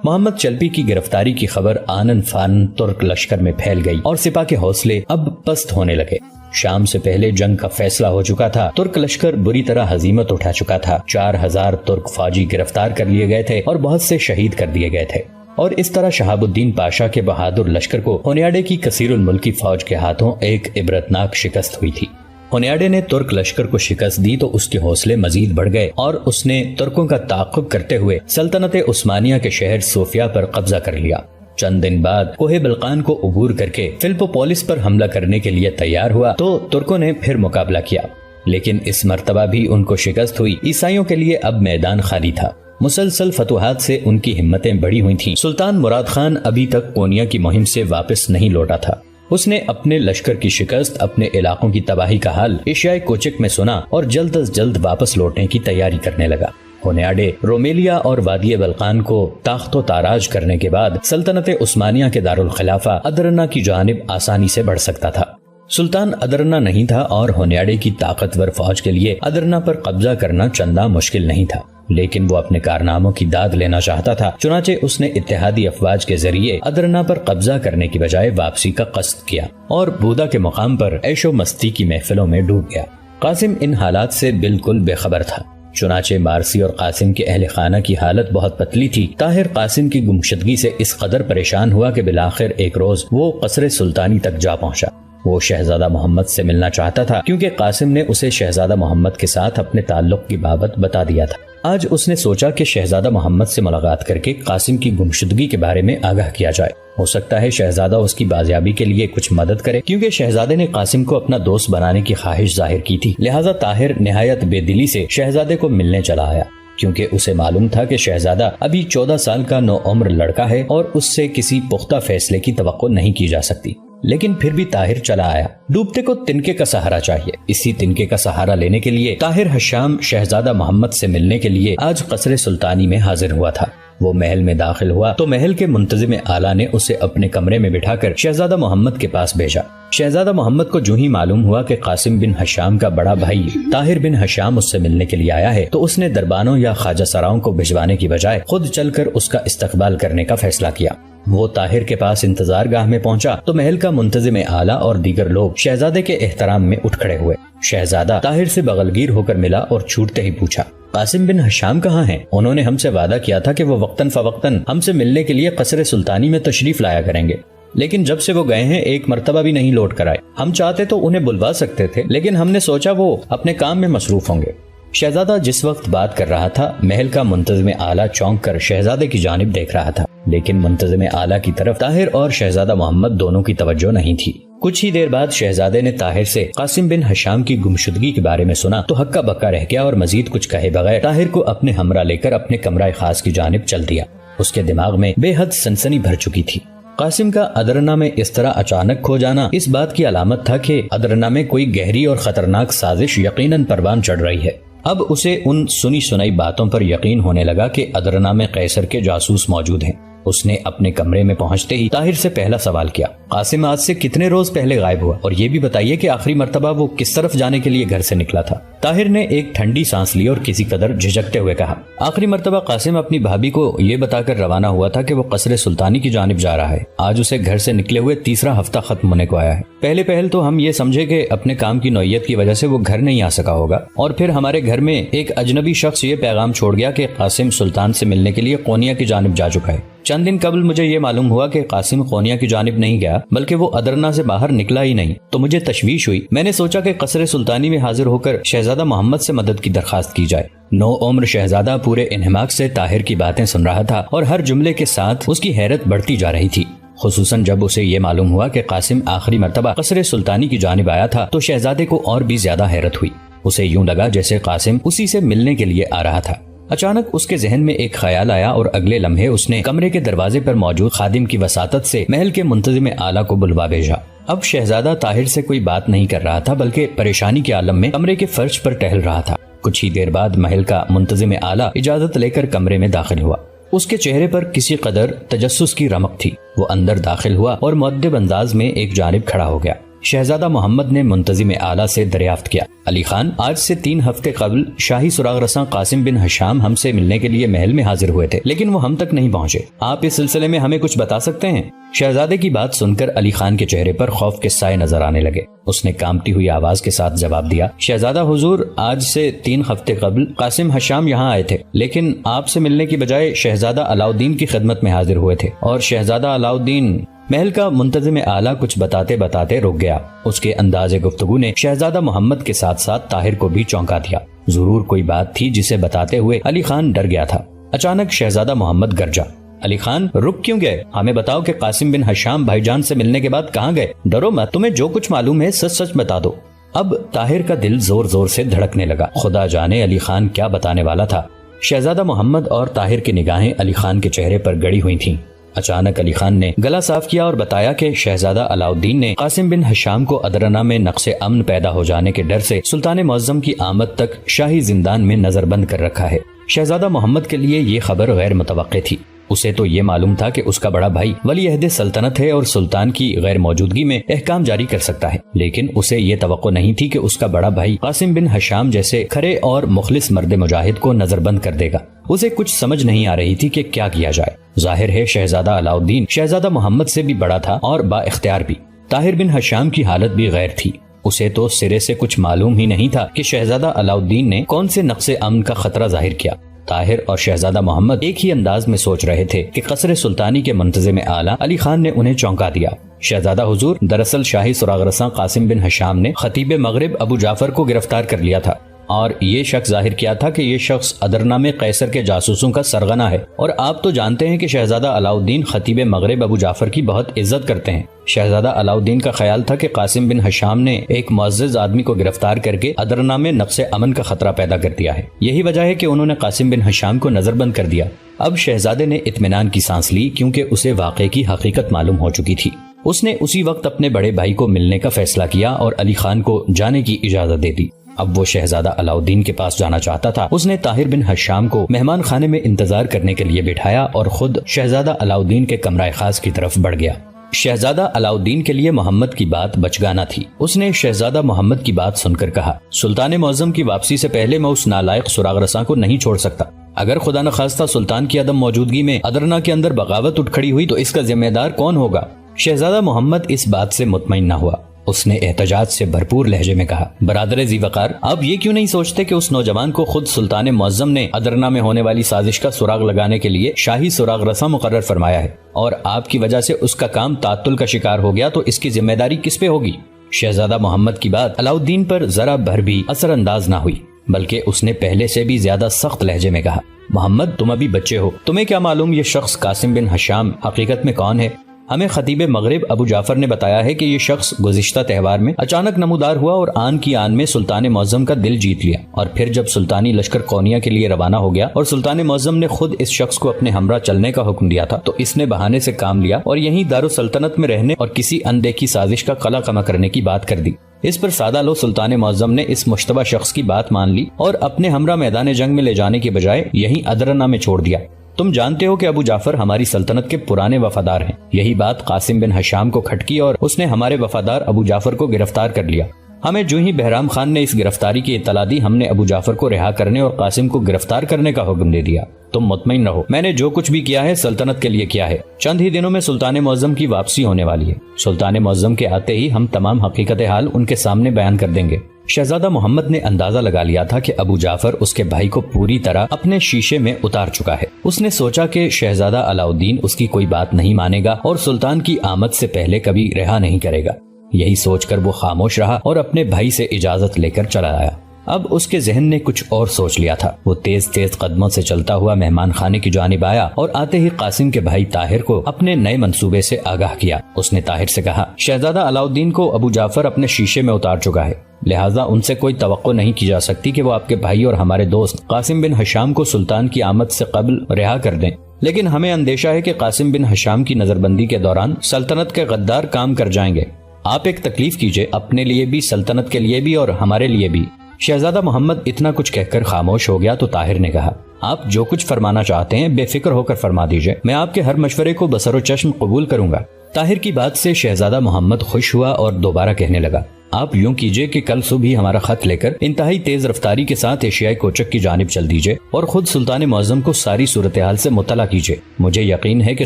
محمد چلپی کی گرفتاری کی خبر آنن فانن ترک لشکر میں پھیل گئی اور سپاہ کے حوصلے اب پست ہونے لگے۔ شام سے پہلے جنگ کا فیصلہ ہو چکا تھا۔ ترک لشکر بری طرح ہزیمت اٹھا چکا تھا۔ 4000 ترک فوجی گرفتار کر لیے گئے تھے اور بہت سے شہید کر دیے گئے تھے، اور اس طرح شہاب الدین پاشا کے بہادر لشکر کو ہونیاڈے کی کثیر الملکی فوج کے ہاتھوں ایک عبرتناک شکست ہوئی تھی۔ ہونیاڈے نے ترک لشکر کو شکست دی تو اس کے حوصلے مزید بڑھ گئے اور اس نے ترکوں کا تعاقب کرتے ہوئے سلطنت عثمانیہ کے شہر صوفیہ پر قبضہ کر لیا۔ چند دن بعد کوہ بلقان کو عبور کر کے فلپوپولس پر حملہ کرنے کے لیے تیار ہوا تو ترکوں نے پھر مقابلہ کیا، لیکن اس مرتبہ بھی ان کو شکست ہوئی۔ عیسائیوں کے لیے اب میدان خالی تھا۔ مسلسل فتوحات سے ان کی ہمتیں بڑی ہوئی تھیں۔ سلطان مراد خان ابھی تک کونیا کی مہم سے واپس نہیں لوٹا تھا۔ اس نے اپنے لشکر کی شکست، اپنے علاقوں کی تباہی کا حال ایشیائے کوچک میں سنا اور جلد از جلد واپس لوٹنے کی تیاری کرنے لگا۔ ہونیاڈے رومیلیا اور وادی بلقان کو تاخت و تاراج کرنے کے بعد سلطنت عثمانیہ کے دارالخلافہ ادرنا کی جانب آسانی سے بڑھ سکتا تھا۔ سلطان ادرنا نہیں تھا اور ہونیاڈے کی طاقتور فوج کے لیے ادرنا پر قبضہ کرنا چندہ مشکل نہیں تھا، لیکن وہ اپنے کارناموں کی داد لینا چاہتا تھا۔ چنانچہ اس نے اتحادی افواج کے ذریعے ادرنا پر قبضہ کرنے کی بجائے واپسی کا قصد کیا اور بودا کے مقام پر عیش و مستی کی محفلوں میں ڈوب گیا۔ قاسم ان حالات سے بالکل بے خبر تھا۔ چنانچہ مارسی اور قاسم کے اہل خانہ کی حالت بہت پتلی تھی۔ طاہر قاسم کی گمشدگی سے اس قدر پریشان ہوا کہ بالآخر ایک روز وہ قصر سلطانی تک جا پہنچا۔ وہ شہزادہ محمد سے ملنا چاہتا تھا کیونکہ قاسم نے اسے شہزادہ محمد کے ساتھ اپنے تعلق کی بابت بتا دیا تھا۔ آج اس نے سوچا کہ شہزادہ محمد سے ملاقات کر کے قاسم کی گمشدگی کے بارے میں آگاہ کیا جائے۔ ہو سکتا ہے شہزادہ اس کی بازیابی کے لیے کچھ مدد کرے، کیونکہ شہزادے نے قاسم کو اپنا دوست بنانے کی خواہش ظاہر کی تھی۔ لہٰذا طاہر نہایت بے دلی سے شہزادے کو ملنے چلا آیا، کیونکہ اسے معلوم تھا کہ شہزادہ ابھی 14 سال کا نوعمر لڑکا ہے اور اس سے کسی پختہ فیصلے کی توقع نہیں کی جا سکتی۔ لیکن پھر بھی طاہر چلا آیا۔ ڈوبتے کو تنکے کا سہارا چاہیے۔ اسی تنکے کا سہارا لینے کے لیے طاہر حشام شہزادہ محمد سے ملنے کے لیے آج قصر سلطانی میں حاضر ہوا تھا۔ وہ محل میں داخل ہوا تو محل کے منتظم اعلیٰ نے اسے اپنے کمرے میں بٹھا کر شہزادہ محمد کے پاس بھیجا۔ شہزادہ محمد کو جو ہی معلوم ہوا کہ قاسم بن حشام کا بڑا بھائی طاہر بن حشام اس سے ملنے کے لیے آیا ہے تو اس نے دربانوں یا خواجہ سراؤں کو بھجوانے کی بجائے خود چل کر اس کا استقبال کرنے کا فیصلہ کیا۔ وہ طاہر کے پاس انتظار گاہ میں پہنچا تو محل کا منتظم اعلیٰ اور دیگر لوگ شہزادے کے احترام میں اٹھ کھڑے ہوئے۔ شہزادہ طاہر سے بغلگیر ہو کر ملا اور چھوٹتے ہی پوچھا، قاسم بن حشام کہاں ہیں؟ انہوں نے ہم سے وعدہ کیا تھا کہ وہ وقتاً فوقتاً ہم سے ملنے کے لیے قصر سلطانی میں تشریف لایا کریں گے، لیکن جب سے وہ گئے ہیں ایک مرتبہ بھی نہیں لوٹ کر آئے۔ ہم چاہتے تو انہیں بلوا سکتے تھے، لیکن ہم نے سوچا وہ اپنے کام میں مصروف ہوں گے۔ شہزادہ جس وقت بات کر رہا تھا محل کا منتظم اعلیٰ چونک کر شہزادے کی جانب دیکھ رہا تھا، لیکن منتظم اعلیٰ کی طرف طاہر اور شہزادہ محمد دونوں کی توجہ نہیں تھی۔ کچھ ہی دیر بعد شہزادے نے طاہر سے قاسم بن حشام کی گمشدگی کے بارے میں سنا تو ہکا بکا رہ گیا اور مزید کچھ کہے بغیر طاہر کو اپنے ہمراہ لے کر اپنے کمرہ خاص کی جانب چل دیا۔ اس کے دماغ میں بے حد سنسنی بھر چکی تھی۔ قاسم کا ادرنا میں اس طرح اچانک کھو جانا اس بات کی علامت تھا کہ ادرنا میں کوئی گہری اور خطرناک سازش یقیناً پروان چڑھ رہی ہے۔ اب اسے ان سنی سنائی باتوں پر یقین ہونے لگا کہ ادرنا میں قیصر کے جاسوس موجود ہیں۔ اس نے اپنے کمرے میں پہنچتے ہی طاہر سے پہلا سوال کیا، قاسم آج سے کتنے روز پہلے غائب ہوا، اور یہ بھی بتائیے کہ آخری مرتبہ وہ کس طرف جانے کے لیے گھر سے نکلا تھا؟ طاہر نے ایک ٹھنڈی سانس لی اور کسی قدر جھجکتے ہوئے کہا، آخری مرتبہ قاسم اپنی بھابھی کو یہ بتا کر روانہ ہوا تھا کہ وہ قصر سلطانی کی جانب جا رہا ہے۔ آج اسے گھر سے نکلے ہوئے تیسرا ہفتہ ختم ہونے کو آیا ہے۔ پہلے تو ہم یہ سمجھے کہ اپنے کام کی نوعیت کی وجہ سے وہ گھر نہیں آ سکا ہوگا، اور پھر ہمارے گھر میں ایک اجنبی شخص یہ پیغام چھوڑ گیا کہ قاسم سلطان سے ملنے کے لیے قونیا کی جانب جا چکا ہے۔ چند دن قبل مجھے یہ معلوم ہوا کہ قاسم قونیا کی جانب نہیں گیا بلکہ وہ ادرنا سے باہر نکلا ہی نہیں، تو مجھے تشویش ہوئی۔ میں نے سوچا کہ قصر سلطانی میں حاضر ہو کر شہزادہ محمد سے مدد کی درخواست کی جائے۔ نو عمر شہزادہ پورے انہماک سے طاہر کی باتیں سن رہا تھا اور ہر جملے کے ساتھ اس کی حیرت بڑھتی جا رہی تھی، خصوصاً جب اسے یہ معلوم ہوا کہ قاسم آخری مرتبہ قصر سلطانی کی جانب آیا تھا تو شہزادے کو اور بھی زیادہ حیرت ہوئی۔ اسے یوں لگا جیسے قاسم اسی سے ملنے کے لیے آ رہا تھا۔ اچانک اس کے ذہن میں ایک خیال آیا اور اگلے لمحے اس نے کمرے کے دروازے پر موجود خادم کی وساطت سے محل کے منتظم اعلیٰ کو بلوا بھیجا۔ اب شہزادہ طاہر سے کوئی بات نہیں کر رہا تھا بلکہ پریشانی کے عالم میں کمرے کے فرش پر ٹہل رہا تھا۔ کچھ ہی دیر بعد محل کا منتظم اعلیٰ اجازت لے کر کمرے میں داخل ہوا۔ اس کے چہرے پر کسی قدر تجسس کی رمق تھی۔ وہ اندر داخل ہوا اور مؤدب انداز میں ایک جانب کھڑا ہو گیا۔ شہزادہ محمد نے منتظم اعلیٰ سے دریافت کیا، علی خان، آج سے 3 ہفتے قبل شاہی سراغ رساں قاسم بن حشام ہم سے ملنے کے لیے محل میں حاضر ہوئے تھے، لیکن وہ ہم تک نہیں پہنچے۔ آپ اس سلسلے میں ہمیں کچھ بتا سکتے ہیں؟ شہزادے کی بات سن کر علی خان کے چہرے پر خوف کے سائے نظر آنے لگے۔ اس نے کانپتی ہوئی آواز کے ساتھ جواب دیا، شہزادہ حضور، آج سے 3 ہفتے قبل قاسم حشام یہاں آئے تھے، لیکن آپ سے ملنے کی بجائے شہزادہ علاؤالدین کی خدمت میں حاضر ہوئے تھے، اور شہزادہ علاؤالدین۔ محل کا منتظم اعلیٰ کچھ بتاتے بتاتے رک گیا۔ اس کے انداز گفتگو نے شہزادہ محمد کے ساتھ ساتھ طاہر کو بھی چونکا دیا۔ ضرور کوئی بات تھی جسے بتاتے ہوئے علی خان ڈر گیا تھا۔ اچانک شہزادہ محمد گرجا، علی خان، رک کیوں گئے؟ ہمیں بتاؤ کہ قاسم بن حشام بھائی جان سے ملنے کے بعد کہاں گئے؟ ڈرو مت، تمہیں جو کچھ معلوم ہے سچ سچ بتا دو۔ اب طاہر کا دل زور زور سے دھڑکنے لگا۔ خدا جانے علی خان کیا بتانے والا تھا۔ شہزادہ محمد اور طاہر کی نگاہیں علی خان کے چہرے پر گڑی ہوئی تھیں۔ اچانک علی خان نے گلا صاف کیا اور بتایا کہ شہزادہ علاؤالدین نے قاسم بن حشام کو ادرنا میں نقص امن پیدا ہو جانے کے ڈر سے سلطان معظم کی آمد تک شاہی زندان میں نظر بند کر رکھا ہے۔ شہزادہ محمد کے لیے یہ خبر غیر متوقع تھی۔ اسے تو یہ معلوم تھا کہ اس کا بڑا بھائی ولی عہد سلطنت ہے اور سلطان کی غیر موجودگی میں احکام جاری کر سکتا ہے، لیکن اسے یہ توقع نہیں تھی کہ اس کا بڑا بھائی قاسم بن حشام جیسے کھرے اور مخلص مرد مجاہد کو نظر بند کر دے گا۔ اسے کچھ سمجھ نہیں آ رہی تھی کہ کیا کیا جائے۔ ظاہر ہے شہزادہ علاؤالدین شہزادہ محمد سے بھی بڑا تھا اور با اختیار بھی۔ طاہر بن حشام کی حالت بھی غیر تھی۔ اسے تو سرے سے کچھ معلوم ہی نہیں تھا کہ شہزادہ علاؤالدین نے کون سے نقص امن کا خطرہ ظاہر کیا۔ طاہر اور شہزادہ محمد ایک ہی انداز میں سوچ رہے تھے کہ قصر سلطانی کے منتظم اعلیٰ علی خان نے انہیں چونکا دیا۔ شہزادہ حضور، دراصل شاہی سراغ رساں قاسم بن حشام نے خطیب مغرب ابو جعفر کو گرفتار کر لیا تھا اور یہ شک ظاہر کیا تھا کہ یہ شخص ادرنا میں قیصر کے جاسوسوں کا سرغنہ ہے، اور آپ تو جانتے ہیں کہ شہزادہ علاؤالدین خطیب مغرب ابو جعفر کی بہت عزت کرتے ہیں۔ شہزادہ علاؤالدین کا خیال تھا کہ قاسم بن حشام نے ایک معزز آدمی کو گرفتار کر کے ادرنا میں نقص امن کا خطرہ پیدا کر دیا ہے۔ یہی وجہ ہے کہ انہوں نے قاسم بن حشام کو نظر بند کر دیا۔ اب شہزادے نے اطمینان کی سانس لی، کیونکہ اسے واقعے کی حقیقت معلوم ہو چکی تھی۔ اس نے اسی وقت اپنے بڑے بھائی کو ملنے کا فیصلہ کیا اور علی خان کو جانے کی اجازت دے دی۔ اب وہ شہزادہ علاؤالدین کے پاس جانا چاہتا تھا۔ اس نے طاہر بن حشام کو مہمان خانے میں انتظار کرنے کے لیے بٹھایا اور خود شہزادہ علاؤالدین کے کمرہ خاص کی طرف بڑھ گیا۔ شہزادہ علاؤالدین کے لیے محمد کی بات بچگانا تھی۔ اس نے شہزادہ محمد کی بات سن کر کہا، سلطان معظم کی واپسی سے پہلے میں اس نالائق سراغ رساں کو نہیں چھوڑ سکتا۔ اگر خدا نخواستہ سلطان کی عدم موجودگی میں ادرنا کے اندر بغاوت اٹھ کھڑی ہوئی تو اس کا ذمہ دار کون ہوگا؟ شہزادہ محمد اس بات سے مطمئن نہ ہوا۔ اس نے احتجاج سے بھرپور لہجے میں کہا، برادر ذی وقار، آپ یہ کیوں نہیں سوچتے کہ اس نوجوان کو خود سلطان معظم نے ادرنا میں ہونے والی سازش کا سراغ لگانے کے لیے شاہی سراغ رساں مقرر فرمایا ہے، اور آپ کی وجہ سے اس کا کام تعطل کا شکار ہو گیا تو اس کی ذمہ داری کس پہ ہوگی؟ شہزادہ محمد کی بات علاؤالدین پر ذرا بھر بھی اثر انداز نہ ہوئی، بلکہ اس نے پہلے سے بھی زیادہ سخت لہجے میں کہا، محمد، تم ابھی بچے ہو، تمہیں کیا معلوم یہ شخص قاسم بن حشام حقیقت میں کون ہے؟ ہمیں خطیب مغرب ابو جعفر نے بتایا ہے کہ یہ شخص گزشتہ تہوار میں اچانک نمودار ہوا اور آن کی آن میں سلطان معظم کا دل جیت لیا، اور پھر جب سلطانی لشکر قونیہ کے لیے روانہ ہو گیا اور سلطان معظم نے خود اس شخص کو اپنے ہمراہ چلنے کا حکم دیا تھا تو اس نے بہانے سے کام لیا اور یہیں دارالسلطنت میں رہنے اور کسی اندیکھی سازش کا قلع کما کرنے کی بات کر دی۔ اس پر سادہ لو سلطان معظم نے اس مشتبہ شخص کی بات مان لی اور اپنے ہمراہ میدان جنگ میں لے جانے کے بجائے یہیں ادرنا میں چھوڑ دیا۔ تم جانتے ہو کہ ابو جعفر ہماری سلطنت کے پرانے وفادار ہیں۔ یہی بات قاسم بن حشام کو کھٹکی اور اس نے ہمارے وفادار ابو جعفر کو گرفتار کر لیا۔ ہمیں جو ہی بہرام خان نے اس گرفتاری کی اطلاع دی، ہم نے ابو جعفر کو رہا کرنے اور قاسم کو گرفتار کرنے کا حکم دے دیا۔ تم مطمئن رہو، میں نے جو کچھ بھی کیا ہے سلطنت کے لیے کیا ہے۔ چند ہی دنوں میں سلطان معظم کی واپسی ہونے والی ہے۔ سلطان معظم کے آتے ہی ہم تمام حقیقت حال ان کے سامنے بیان کر دیں گے۔ شہزادہ محمد نے اندازہ لگا لیا تھا کہ ابو جعفر اس کے بھائی کو پوری طرح اپنے شیشے میں اتار چکا ہے۔ اس نے سوچا کہ شہزادہ علاؤالدین اس کی کوئی بات نہیں مانے گا اور سلطان کی آمد سے پہلے کبھی رہا نہیں کرے گا۔ یہی سوچ کر وہ خاموش رہا اور اپنے بھائی سے اجازت لے کر چلا آیا۔ اب اس کے ذہن نے کچھ اور سوچ لیا تھا۔ وہ تیز تیز قدموں سے چلتا ہوا مہمان خانے کی جانب آیا اور آتے ہی قاسم کے بھائی طاہر کو اپنے نئے منصوبے سے آگاہ کیا۔ اس نے طاہر سے کہا، شہزادہ علاؤالدین کو ابو جعفر اپنے شیشے میں اتار چکا ہے، لہٰذا ان سے کوئی توقع نہیں کی جا سکتی کہ وہ آپ کے بھائی اور ہمارے دوست قاسم بن حشام کو سلطان کی آمد سے قبل رہا کر دیں۔ لیکن ہمیں اندیشہ ہے کہ قاسم بن حشام کی نظر بندی کے دوران سلطنت کے غدار کام کر جائیں گے۔ آپ ایک تکلیف کیجئے، اپنے لیے بھی، سلطنت کے لیے بھی اور ہمارے لیے بھی۔ شہزادہ محمد اتنا کچھ کہہ کر خاموش ہو گیا تو طاہر نے کہا، آپ جو کچھ فرمانا چاہتے ہیں بے فکر ہو کر فرما دیجئے، میں آپ کے ہر مشورے کو بسر و چشم قبول کروں گا۔ طاہر کی بات سے شہزادہ محمد خوش ہوا اور دوبارہ کہنے لگا، آپ یوں کیجئے کہ کل صبح ہی ہمارا خط لے کر انتہائی تیز رفتاری کے ساتھ ایشیائی کوچک کی جانب چل دیجئے اور خود سلطان معظم کو ساری صورتحال سے مطلع کیجئے۔ مجھے یقین ہے کہ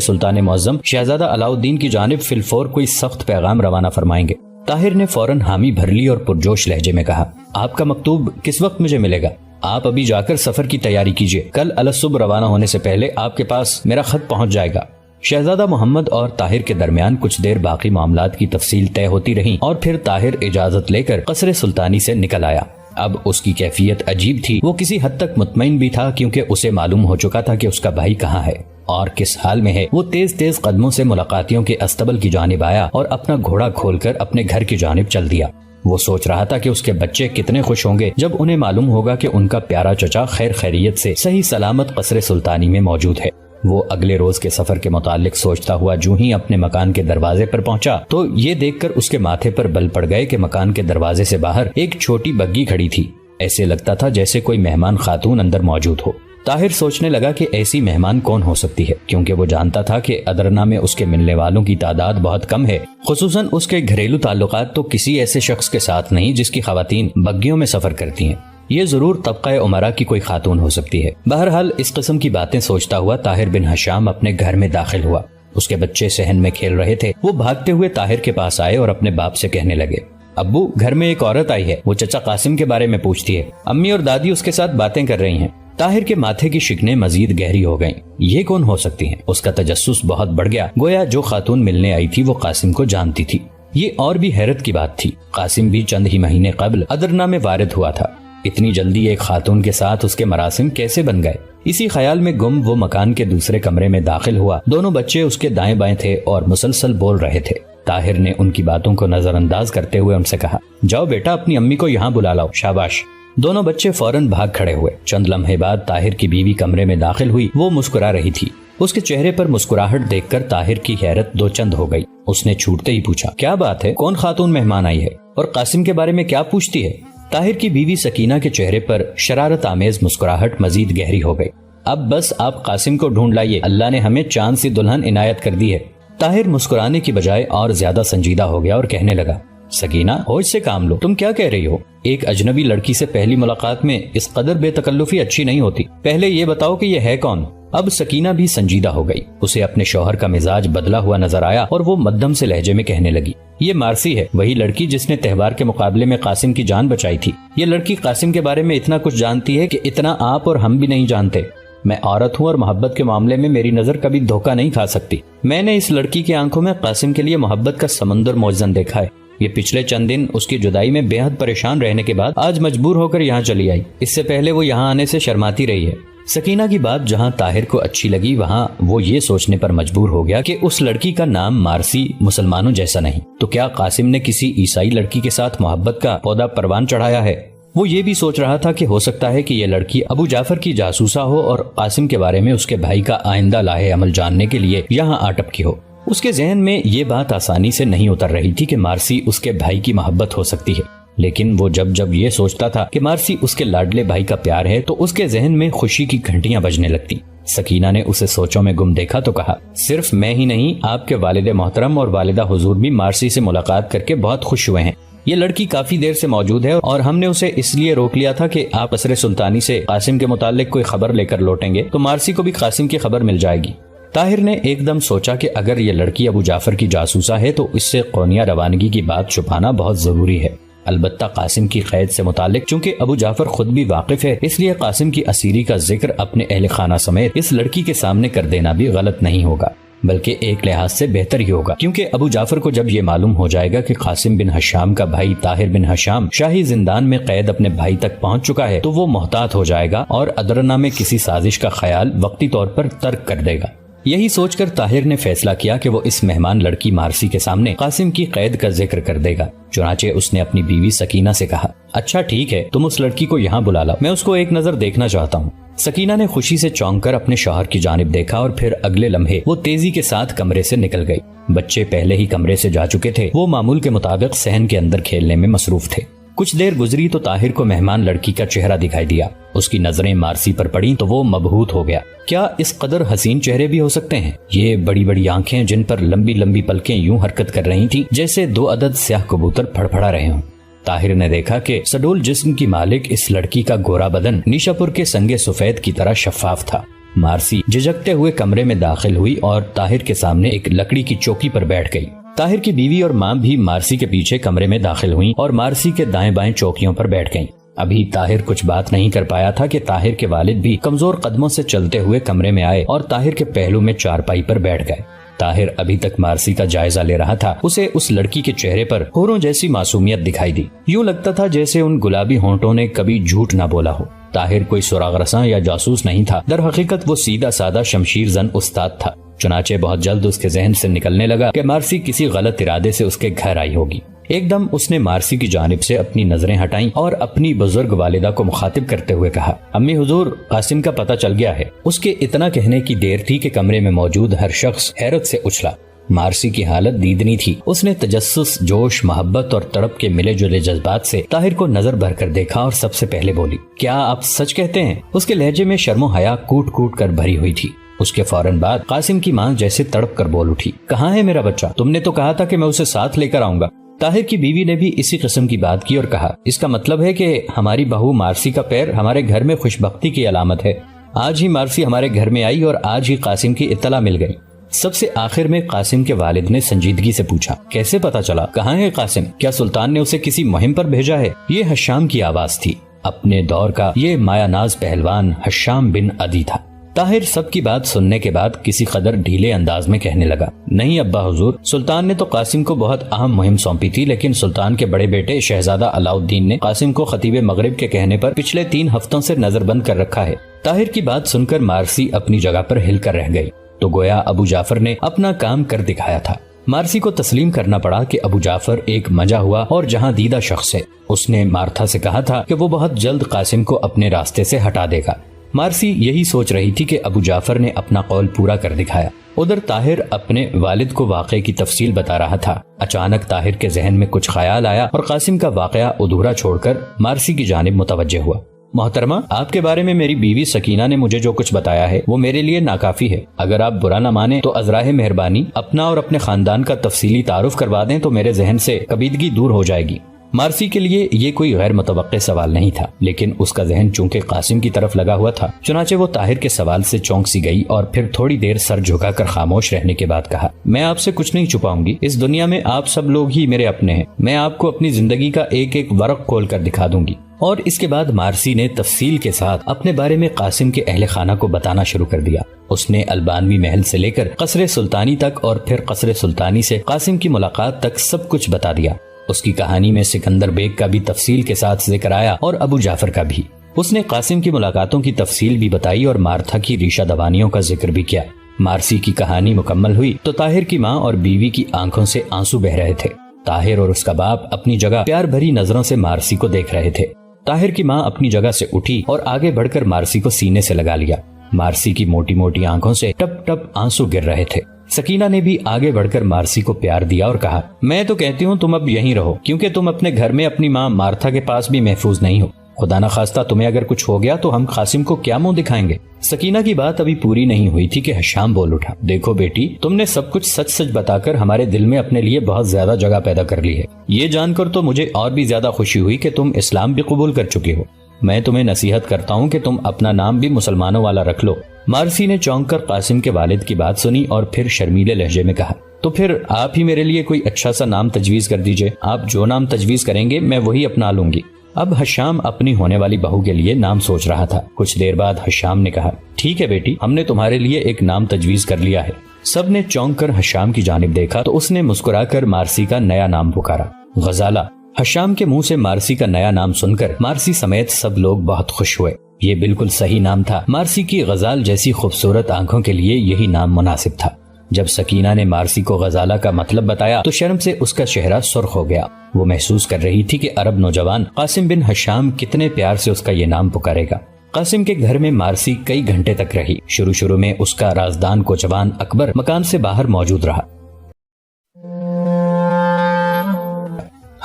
سلطان معظم شہزادہ علاؤالدین کی جانب فی الفور کوئی سخت پیغام روانہ فرمائیں گے۔ طاہر نے فوراً حامی بھر لی اور پرجوش لہجے میں کہا، آپ کا مکتوب کس وقت مجھے ملے گا؟ آپ ابھی جا کر سفر کی تیاری کیجئے، کل الصبح روانہ ہونے سے پہلے آپ کے پاس میرا خط پہنچ جائے گا۔ شہزادہ محمد اور طاہر کے درمیان کچھ دیر باقی معاملات کی تفصیل طے ہوتی رہیں اور پھر طاہر اجازت لے کر قصر سلطانی سے نکل آیا۔ اب اس کی کیفیت عجیب تھی، وہ کسی حد تک مطمئن بھی تھا کیونکہ اسے معلوم ہو چکا تھا کہ اس کا بھائی کہاں ہے اور کس حال میں ہے۔ وہ تیز تیز قدموں سے ملاقاتیوں کے استبل کی جانب آیا اور اپنا گھوڑا کھول کر اپنے گھر کی جانب چل دیا۔ وہ سوچ رہا تھا کہ اس کے بچے کتنے خوش ہوں گے جب انہیں معلوم ہوگا کہ ان کا پیارا چچا خیر خیریت سے صحیح سلامت قصر سلطانی میں موجود ہے۔ وہ اگلے روز کے سفر کے متعلق سوچتا ہوا جو ہی اپنے مکان کے دروازے پر پہنچا تو یہ دیکھ کر اس کے ماتھے پر بل پڑ گئے کہ مکان کے دروازے سے باہر ایک چھوٹی بگی کھڑی تھی۔ ایسے لگتا تھا جیسے کوئی مہمان خاتون اندر موجود ہو۔ طاہر سوچنے لگا کہ ایسی مہمان کون ہو سکتی ہے، کیونکہ وہ جانتا تھا کہ ادرنا میں اس کے ملنے والوں کی تعداد بہت کم ہے، خصوصاً اس کے گھریلو تعلقات تو کسی ایسے شخص کے ساتھ نہیں جس کی خواتین بگیوں میں سفر کرتی ہیں۔ یہ ضرور طبقہ عمرہ کی کوئی خاتون ہو سکتی ہے۔ بہرحال اس قسم کی باتیں سوچتا ہوا طاہر بن ہشام اپنے گھر میں داخل ہوا۔ اس کے بچے صحن میں کھیل رہے تھے۔ وہ بھاگتے ہوئے طاہر کے پاس آئے اور اپنے باپ سے کہنے لگے، ابو، گھر میں ایک عورت آئی ہے، وہ چچا قاسم کے بارے میں پوچھتی ہے، امی اور دادی اس کے ساتھ باتیں کر رہی ہیں۔ طاہر کے ماتھے کی شکنیں مزید گہری ہو گئیں۔ یہ کون ہو سکتی ہیں؟ اس کا تجسس بہت بڑھ گیا، گویا جو خاتون ملنے آئی تھی وہ قاسم کو جانتی تھی۔ یہ اور بھی حیرت کی بات تھی، قاسم بھی چند ہی مہینے قبل ادرنا میں وارد ہوا تھا، اتنی جلدی ایک خاتون کے ساتھ اس کے مراسم کیسے بن گئے؟ اسی خیال میں گم وہ مکان کے دوسرے کمرے میں داخل ہوا۔ دونوں بچے اس کے دائیں بائیں تھے اور مسلسل بول رہے تھے۔ طاہر نے ان کی باتوں کو نظر انداز کرتے ہوئے ان سے کہا، جاؤ بیٹا، اپنی امی کو یہاں بلا لاؤ۔ شاباش۔ دونوں بچے فوراً بھاگ کھڑے ہوئے۔ چند لمحے بعد طاہر کی بیوی کمرے میں داخل ہوئی۔ وہ مسکرا رہی تھی۔ اس کے چہرے پر مسکراہٹ دیکھ کر طاہر کی حیرت دو چند ہو گئی۔ اس نے چھوٹتے ہی پوچھا، کیا بات ہے؟ کون خاتون مہمان آئی ہے اور قاسم کے بارے میں کیا پوچھتی ہے؟ طاہر کی بیوی سکینہ کے چہرے پر شرارت آمیز مسکراہٹ مزید گہری ہو گئی۔ اب بس آپ قاسم کو ڈھونڈ لائیے، اللہ نے ہمیں چاند سی دلہن عنایت کر دی ہے۔ طاہر مسکرانے کی بجائے اور زیادہ سنجیدہ ہو گیا اور کہنے لگا، سکینہ، ہوش سے کام لو، تم کیا کہہ رہی ہو؟ ایک اجنبی لڑکی سے پہلی ملاقات میں اس قدر بے تکلفی اچھی نہیں ہوتی۔ پہلے یہ بتاؤ کہ یہ ہے کون؟ اب سکینہ بھی سنجیدہ ہو گئی۔ اسے اپنے شوہر کا مزاج بدلا ہوا نظر آیا اور وہ مدھم سے لہجے میں کہنے لگی، یہ مارسی ہے، وہی لڑکی جس نے تہوار کے مقابلے میں قاسم کی جان بچائی تھی۔ یہ لڑکی قاسم کے بارے میں اتنا کچھ جانتی ہے کہ اتنا آپ اور ہم بھی نہیں جانتے۔ میں عورت ہوں اور محبت کے معاملے میں میری نظر کبھی دھوکہ نہیں کھا سکتی۔ میں نے اس لڑکی کی آنکھوں میں قاسم کے لیے محبت کا سمندر موجزن دیکھا ہے۔ یہ پچھلے چند دن اس کی جدائی میں بے حد پریشان رہنے کے بعد آج مجبور ہو کر یہاں چلی آئی۔ اس سے پہلے وہ یہاں آنے سے شرماتی رہی ہے۔ سکینہ کی بات جہاں طاہر کو اچھی لگی وہاں وہ یہ سوچنے پر مجبور ہو گیا کہ اس لڑکی کا نام مارسی مسلمانوں جیسا نہیں، تو کیا قاسم نے کسی عیسائی لڑکی کے ساتھ محبت کا پودا پروان چڑھایا ہے؟ وہ یہ بھی سوچ رہا تھا کہ ہو سکتا ہے کہ یہ لڑکی ابو جعفر کی جاسوسہ ہو اور قاسم کے بارے میں اس کے بھائی کا آئندہ لاہے عمل جاننے کے لیے یہاں آ ٹپکی ہو۔ اس کے ذہن میں یہ بات آسانی سے نہیں اتر رہی تھی کہ مارسی اس کے بھائی کی محبت ہو سکتی ہے، لیکن وہ جب یہ سوچتا تھا کہ مارسی اس کے لاڈلے بھائی کا پیار ہے تو اس کے ذہن میں خوشی کی گھنٹیاں بجنے لگتی۔ سکینہ نے اسے سوچوں میں گم دیکھا تو کہا، صرف میں ہی نہیں، آپ کے والد محترم اور والدہ حضور بھی مارسی سے ملاقات کر کے بہت خوش ہوئے ہیں۔ یہ لڑکی کافی دیر سے موجود ہے اور ہم نے اسے اس لیے روک لیا تھا کہ آپ قصر سلطانی سے قاسم کے متعلق کوئی خبر لے کر لوٹیں گے تو مارسی کو بھی قاسم کی خبر مل جائے گی۔ طاہر نے ایک دم سوچا کہ اگر یہ لڑکی ابو جعفر کی جاسوسہ ہے تو اس سے قونیہ روانگی کی بات چھپانا بہت ضروری ہے۔ البتہ قاسم کی قید سے متعلق چونکہ ابو جعفر خود بھی واقف ہے، اس لیے قاسم کی اسیری کا ذکر اپنے اہل خانہ سمیت اس لڑکی کے سامنے کر دینا بھی غلط نہیں ہوگا، بلکہ ایک لحاظ سے بہتر ہی ہوگا، کیونکہ ابو جعفر کو جب یہ معلوم ہو جائے گا کہ قاسم بن ہشام کا بھائی طاہر بن ہشام شاہی زندان میں قید اپنے بھائی تک پہنچ چکا ہے تو وہ محتاط ہو جائے گا اور ادرنا میں کسی سازش کا خیال وقتی طور پر ترک کر دے گا۔ یہی سوچ کر طاہر نے فیصلہ کیا کہ وہ اس مہمان لڑکی مارسی کے سامنے قاسم کی قید کا ذکر کر دے گا۔ چنانچہ اس نے اپنی بیوی سکینہ سے کہا، اچھا ٹھیک ہے، تم اس لڑکی کو یہاں بلا لاؤ، میں اس کو ایک نظر دیکھنا چاہتا ہوں۔ سکینہ نے خوشی سے چونک کر اپنے شوہر کی جانب دیکھا اور پھر اگلے لمحے وہ تیزی کے ساتھ کمرے سے نکل گئی۔ بچے پہلے ہی کمرے سے جا چکے تھے، وہ معمول کے مطابق صحن کے اندر کھیلنے میں مصروف تھے۔ کچھ دیر گزری تو طاہر کو مہمان لڑکی کا چہرہ دکھائی دیا۔ اس کی نظریں مارسی پر پڑیں تو وہ مبہوت ہو گیا۔ کیا اس قدر حسین چہرے بھی ہو سکتے ہیں؟ یہ بڑی بڑی آنکھیں جن پر لمبی لمبی پلکیں یوں حرکت کر رہی تھی جیسے 2 عدد سیاہ کبوتر پھڑپھڑا رہے ہوں۔ طاہر نے دیکھا کہ سڈول جسم کی مالک اس لڑکی کا گورا بدن نیشا پور کے سنگ سفید کی طرح شفاف تھا۔ مارسی جھجکتے ہوئے کمرے میں داخل ہوئی اور طاہر کے سامنے ایک لکڑی کی چوکی پر بیٹھ گئی۔ طاہر کی بیوی اور ماں بھی مارسی کے پیچھے کمرے میں داخل ہوئیں اور مارسی کے دائیں بائیں چوکیوں پر بیٹھ گئیں۔ ابھی طاہر کچھ بات نہیں کر پایا تھا کہ طاہر کے والد بھی کمزور قدموں سے چلتے ہوئے کمرے میں آئے اور طاہر کے پہلو میں چارپائی پر بیٹھ گئے۔ طاہر ابھی تک مارسی کا جائزہ لے رہا تھا۔ اسے اس لڑکی کے چہرے پر حوروں جیسی معصومیت دکھائی دی۔ یوں لگتا تھا جیسے ان گلابی ہونٹوں نے کبھی جھوٹ نہ بولا ہو۔ طاہر کوئی سراغ رساں یا جاسوس نہیں تھا، در حقیقت وہ سیدھا سادہ شمشیر زن استاد تھا۔ چنانچہ بہت جلد اس کے ذہن سے نکلنے لگا کہ مارسی کسی غلط ارادے سے اس کے گھر آئی ہوگی۔ ایک دم اس نے مارسی کی جانب سے اپنی نظریں ہٹائیں اور اپنی بزرگ والدہ کو مخاطب کرتے ہوئے کہا، امی حضور، قاسم کا پتہ چل گیا ہے۔ اس کے اتنا کہنے کی دیر تھی کہ کمرے میں موجود ہر شخص حیرت سے اچھلا۔ مارسی کی حالت دیدنی تھی۔ اس نے تجسس، جوش، محبت اور تڑپ کے ملے جلے جذبات سے طاہر کو نظر بھر کر دیکھا اور سب سے پہلے بولی، کیا آپ سچ کہتے ہیں؟ اس کے لہجے میں شرم و حیا کوٹ کوٹ کر بھری ہوئی تھی۔ اس کے فوراً بعد قاسم کی ماں جیسے تڑپ کر بول اٹھی، کہاں ہے میرا بچہ؟ تم نے تو کہا تھا کہ میں اسے ساتھ لے کر آؤں گا۔ طاہر کی بیوی نے بھی اسی قسم کی بات کی اور کہا، اس کا مطلب ہے کہ ہماری بہو مارسی کا پیر ہمارے گھر میں خوش بختی کی علامت ہے۔ آج ہی مارسی ہمارے گھر میں آئی اور آج ہی قاسم کی اطلاع مل گئی۔ سب سے آخر میں قاسم کے والد نے سنجیدگی سے پوچھا، کیسے پتا چلا؟ کہاں ہے قاسم؟ کیا سلطان نے اسے کسی مہم پر بھیجا ہے؟ یہ حشام کی آواز تھی۔ اپنے دور کا یہ مایا ناز پہلوان حشام بن عدی تھا۔ طاہر سب کی بات سننے کے بعد کسی قدر ڈھیلے انداز میں کہنے لگا، نہیں ابا حضور، سلطان نے تو قاسم کو بہت اہم مہم سونپی تھی، لیکن سلطان کے بڑے بیٹے شہزادہ علاؤالدین نے قاسم کو خطیب مغرب کے کہنے پر پچھلے 3 ہفتوں سے نظر بند کر رکھا ہے۔ طاہر کی بات سن کر مارسی اپنی جگہ پر ہل کر رہ گئی، تو گویا ابو جعفر نے اپنا کام کر دکھایا تھا۔ مارسی کو تسلیم کرنا پڑا کہ ابو جعفر ایک مجا ہوا اور جہاں دیدہ شخص ہے۔ اس نے مارتھا سے کہا تھا کہ وہ بہت جلد قاسم کو اپنے راستے سے ہٹا دے گا۔ مارسی یہی سوچ رہی تھی کہ ابو جعفر نے اپنا قول پورا کر دکھایا۔ ادھر طاہر اپنے والد کو واقعے کی تفصیل بتا رہا تھا۔ اچانک طاہر کے ذہن میں کچھ خیال آیا اور قاسم کا واقعہ ادھورا چھوڑ کر مارسی کی جانب متوجہ ہوا۔ محترمہ، آپ کے بارے میں میری بیوی سکینہ نے مجھے جو کچھ بتایا ہے وہ میرے لیے ناکافی ہے۔ اگر آپ برا نہ مانیں تو ازراہ مہربانی اپنا اور اپنے خاندان کا تفصیلی تعارف کروا دیں تو میرے ذہن سے کبیدگی دور ہو جائے گی۔ مارسی کے لیے یہ کوئی غیر متوقع سوال نہیں تھا، لیکن اس کا ذہن چونکہ قاسم کی طرف لگا ہوا تھا، چنانچہ وہ طاہر کے سوال سے چونک سی گئی اور پھر تھوڑی دیر سر جھکا کر خاموش رہنے کے بعد کہا، میں آپ سے کچھ نہیں چھپاؤں گی۔ اس دنیا میں آپ سب لوگ ہی میرے اپنے ہیں۔ میں آپ کو اپنی زندگی کا ایک ایک ورق کھول کر دکھا دوں گی۔ اور اس کے بعد مارسی نے تفصیل کے ساتھ اپنے بارے میں قاسم کے اہل خانہ کو بتانا شروع کر دیا۔ اس نے البانوی محل سے لے کر قصر سلطانی تک اور پھر قصر سلطانی سے قاسم کی ملاقات تک سب کچھ بتا دیا۔ اس کی کہانی میں سکندر بیگ کا بھی تفصیل کے ساتھ ذکر آیا اور ابو جعفر کا بھی۔ اس نے قاسم کی ملاقاتوں کی تفصیل بھی بتائی اور مارتھا کی ریشہ دوانیوں کا ذکر بھی کیا۔ مارسی کی کہانی مکمل ہوئی تو طاہر کی ماں اور بیوی کی آنکھوں سے آنسو بہ رہے تھے۔ طاہر اور اس کا باپ اپنی جگہ پیار بھری نظروں سے مارسی کو دیکھ رہے تھے۔ طاہر کی ماں اپنی جگہ سے اٹھی اور آگے بڑھ کر مارسی کو سینے سے لگا لیا۔ مارسی کی موٹی موٹی آنکھوں سے ٹپ ٹپ آنسو گر رہے تھے۔ سکینہ نے بھی آگے بڑھ کر مارسی کو پیار دیا اور کہا، میں تو کہتی ہوں تم اب یہیں رہو، کیونکہ تم اپنے گھر میں اپنی ماں مارتھا کے پاس بھی محفوظ نہیں ہو۔ خدا نہ خواستہ تمہیں اگر کچھ ہو گیا تو ہم قاسم کو کیا منہ دکھائیں گے؟ سکینہ کی بات ابھی پوری نہیں ہوئی تھی کہ حشام بول اٹھا، دیکھو بیٹی، تم نے سب کچھ سچ سچ بتا کر ہمارے دل میں اپنے لیے بہت زیادہ جگہ پیدا کر لی ہے۔ یہ جان کر تو مجھے اور بھی زیادہ خوشی ہوئی کہ تم اسلام بھی قبول کر چکے ہو۔ میں تمہیں نصیحت کرتا ہوں کہ تم اپنا نام بھی مسلمانوں والا رکھ لو۔ مارسی نے چونک کر قاسم کے والد کی بات سنی اور پھر شرمیلے لہجے میں کہا، تو پھر آپ ہی میرے لیے کوئی اچھا سا نام تجویز کر دیجئے۔ آپ جو نام تجویز کریں گے میں وہی اپنا لوں گی۔ اب حشام اپنی ہونے والی بہو کے لیے نام سوچ رہا تھا۔ کچھ دیر بعد حشام نے کہا، ٹھیک ہے بیٹی، ہم نے تمہارے لیے ایک نام تجویز کر لیا ہے۔ سب نے چونک کر حشام کی جانب دیکھا تو اس نے مسکرا کر مارسی کا نیا نام پکارا، غزالہ۔ حشام کے منہ سے مارسی کا نیا نام سن کر مارسی سمیت سب لوگ بہت خوش ہوئے۔ یہ بالکل صحیح نام تھا۔ مارسی کی غزال جیسی خوبصورت آنکھوں کے لیے یہی نام مناسب تھا۔ جب سکینہ نے مارسی کو غزالہ کا مطلب بتایا تو شرم سے اس کا چہرہ سرخ ہو گیا۔ وہ محسوس کر رہی تھی کہ عرب نوجوان قاسم بن حشام کتنے پیار سے اس کا یہ نام پکارے گا۔ قاسم کے گھر میں مارسی کئی گھنٹے تک رہی۔ شروع میں اس کا رازدان کوچوان اکبر مکان سے باہر موجود رہا۔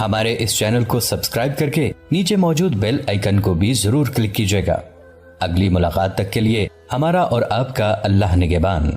ہمارے اس چینل کو سبسکرائب کر کے نیچے موجود بیل آئیکن کو بھی ضرور کلک کیجیے گا۔ اگلی ملاقات تک کے لیے ہمارا اور آپ کا اللہ نگہبان۔